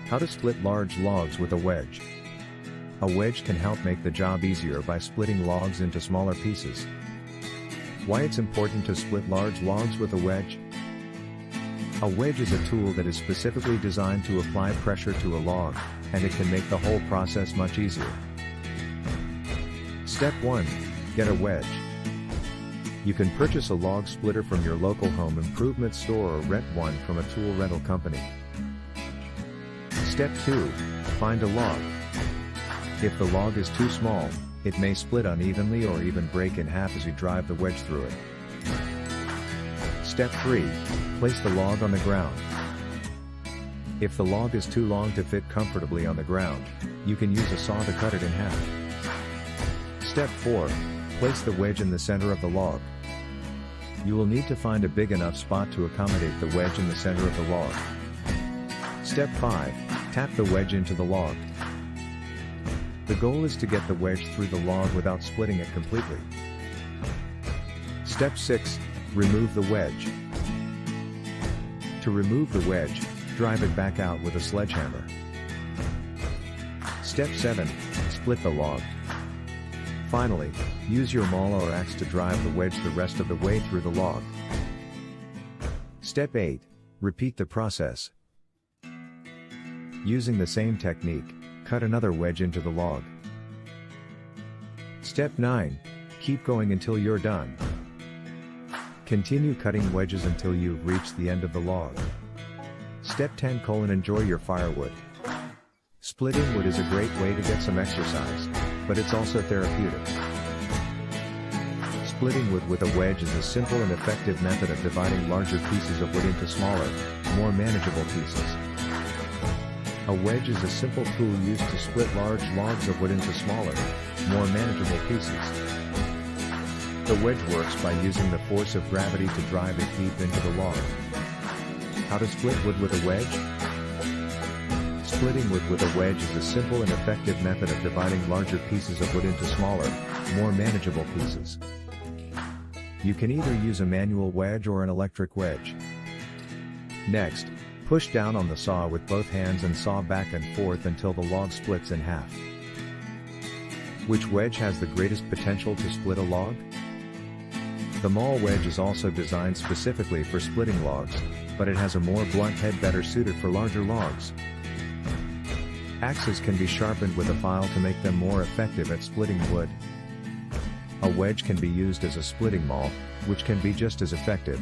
How to split large logs with a wedge. A wedge can help make the job easier by splitting logs into smaller pieces. Why it's important to split large logs with a wedge? A wedge is a tool that is specifically designed to apply pressure to a log, and it can make the whole process much easier. Step 1. Get a wedge. You can purchase a log splitter from your local home improvement store or rent one from a tool rental company. Step 2. Find a log. If the log is too small, it may split unevenly or even break in half as you drive the wedge through it. Step 3. Place the log on the ground. If the log is too long to fit comfortably on the ground, you can use a saw to cut it in half. Step 4. Place the wedge in the center of the log. You will need to find a big enough spot to accommodate the wedge in the center of the log. Step 5. Tap the wedge into the log. The goal is to get the wedge through the log without splitting it completely. Step 6. Remove the wedge. To remove the wedge, drive it back out with a sledgehammer. Step 7. Split the log. Finally, use your maul or axe to drive the wedge the rest of the way through the log. Step 8. Repeat the process. Using the same technique, cut another wedge into the log. Step 9. Keep going until you're done. Continue cutting wedges until you've reached the end of the log. Step 10. Enjoy your firewood. Splitting wood is a great way to get some exercise, but it's also therapeutic. Splitting wood with a wedge is a simple and effective method of dividing larger pieces of wood into smaller, more manageable pieces. A wedge is a simple tool used to split large logs of wood into smaller, more manageable pieces. The wedge works by using the force of gravity to drive it deep into the log. How to split wood with a wedge? Splitting wood with a wedge is a simple and effective method of dividing larger pieces of wood into smaller, more manageable pieces. You can either use a manual wedge or an electric wedge. Next, push down on the saw with both hands and saw back and forth until the log splits in half. Which wedge has the greatest potential to split a log? The maul wedge is also designed specifically for splitting logs, but it has a more blunt head better suited for larger logs. Axes can be sharpened with a file to make them more effective at splitting wood. A wedge can be used as a splitting maul, which can be just as effective.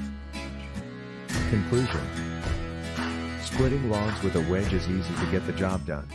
Conclusion: splitting logs with a wedge is easy to get the job done.